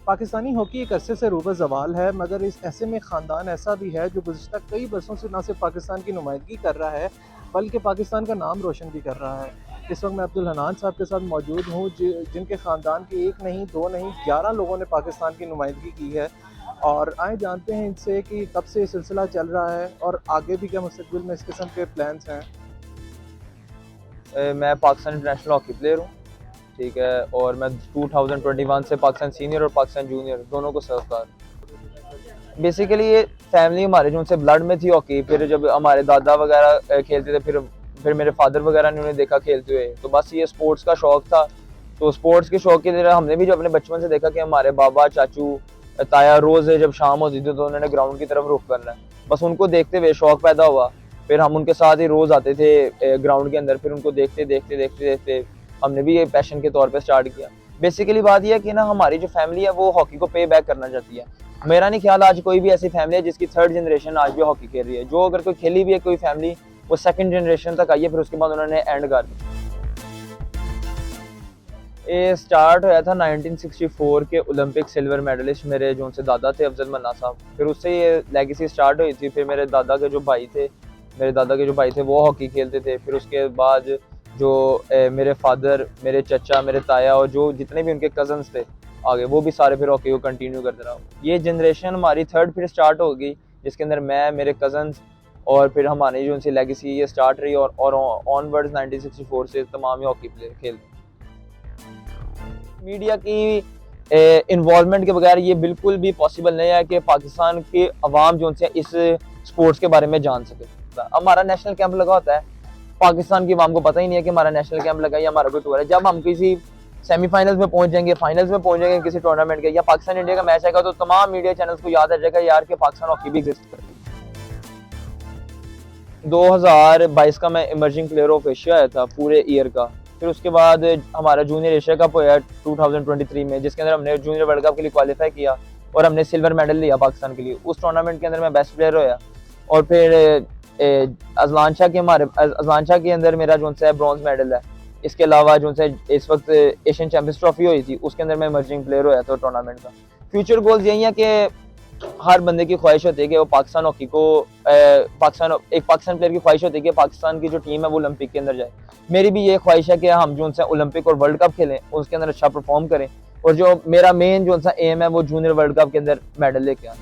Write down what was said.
Pakistani hockey एक अरसे से रूब ज़वाल है, मगर इस ऐसे में ख़ानदान ऐसा भी है जो गुज़िश्ता कई बरसों से न सिर्फ पाकिस्तान की नुमाइंदगी कर रहा है, बल्कि पाकिस्तान का नाम रोशन भी कर रहा है। इस वक्त मैं अब्दुल हनान साहब के साथ मौजूद हूँ, जिनके ख़ानदान के एक नहीं, दो नहीं, 11 लोगों ने पाकिस्तान की नुमाइंदगी की है। और आए जानते हैं इनसे कि कब से ये सिलसिला चल रहा है और आगे भी क्या मुस्तक़बिल में इस किस्म के प्लान्स हैं। मैं पाकिस्तान इंटरनेशनल हॉकी प्लेयर हूँ, ठीक है। और मैं 2021 से पाकिस्तान सीनियर और पाकिस्तान जूनियर दोनों को सर्व कर। बेसिकली ये फैमिली हमारे जो उनसे ब्लड में थी हॉकी। फिर जब हमारे दादा वगैरह खेलते थे, फिर मेरे फादर वगैरह ने उन्हें देखा खेलते हुए, तो बस ये स्पोर्ट्स का शौक था। तो स्पोर्ट्स के शौक की तरह हमने भी जो अपने बचपन से देखा कि हमारे बाबा, चाचू, ताया रोज़ जब शाम होती थी तो उन्होंने ग्राउंड की तरफ रुख करना है। बस उनको देखते हुए शौक पैदा हुआ। फिर हम उनके साथ ही रोज़ आते थे ग्राउंड के अंदर। फिर उनको देखते देखते देखते देखते हमने भी ये पैशन के तौर पे स्टार्ट किया। बेसिकली बात यह है कि ना, हमारी जो फैमिली है वो हॉकी को पे बैक करना चाहती है। मेरा नहीं ख्याल आज कोई भी ऐसी फैमिली है जिसकी थर्ड जनरेशन आज भी हॉकी खेल रही है। जो अगर कोई खेली भी है कोई फैमिली, वो सेकंड जनरेशन तक आई है, फिर उसके बाद उन्होंने एंड कर दी। ये स्टार्ट हुआ था 1964 के ओलंपिक सिल्वर मेडलिस्ट मेरे जो उनसे दादा थे, अफजल मन्ना साहब। फिर उससे ये लेगेसी स्टार्ट हुई थी। फिर मेरे दादा के जो भाई थे वो हॉकी खेलते थे। फिर उसके बाद जो मेरे फादर, मेरे चचा, मेरे ताया और जो जितने भी उनके कजन्स थे आगे, वो भी सारे फिर हॉकी को कंटिन्यू करते रहा। ये जनरेशन हमारी थर्ड फिर स्टार्ट हो गई, जिसके अंदर मैं, मेरे कजन्स और फिर हमारी जो उनसी लेगेसी ये स्टार्ट रही। और ऑनवर्ड्स 1964 से तमाम ही हॉकी प्लेयर खेलते। मीडिया की इन्वॉल्वमेंट के बगैर ये बिल्कुल भी पॉसिबल नहीं है कि पाकिस्तान के अवाम जो उनसे इस स्पोर्ट्स के बारे में जान सके। हमारा नेशनल कैंप लगा होता है, पाकिस्तान की अवाम को पता ही नहीं है कि हमारा नेशनल कैंप लगा या हमारा कोई टूर है। जब हम किसी सेमीफाइनल्स में पहुंच जाएंगे, फाइनल्स में पहुंच जाएंगे किसी टूर्नामेंट के, या पाकिस्तान इंडिया का मैच आएगा, तो तमाम मीडिया चैनल्स को याद आ जाएगा यार कि पाकिस्तान हॉकी भी एग्जिस्ट करती है। 2022 का मैं इमर्जिंग प्लेयर ऑफ एशिया आया था पूरे ईयर का। फिर उसके बाद हमारा जूनियर एशिया कप हुआ 2023 में, जिसके अंदर हमने जूनियर वर्ल्ड कप के लिए क्वालिफाई किया और हमने सिल्वर मेडल लिया पाकिस्तान के लिए। उस टूर्नामेंट के अंदर मैं बेस्ट प्लेयर होया। और फिर अजलान शाह के अंदर मेरा जो है ब्रॉन्ज मेडल है। इसके अलावा जो है इस वक्त एशियन चैंपियंस ट्रॉफी हुई थी, उसके अंदर मैं इमर्जिंग प्लेयर होया था टूर्नामेंट का। फ्यूचर गोल्स यही है कि हर बंदे की ख्वाहिश होती है कि वो पाकिस्तान हॉकी को पाकिस्तान प्लेयर की ख्वाहिश होती है कि पाकिस्तान की जो टीम है वो ओलंपिक के अंदर जाए। मेरी भी ये ख्वाहिश है कि हम जो है ओलंपिक और वर्ल्ड कप खेलें, उसके अंदर अच्छा परफॉर्म करें। और जो मेरा मेन जो एम है वो जूनियर वर्ल्ड कप के अंदर मेडल लेके आए।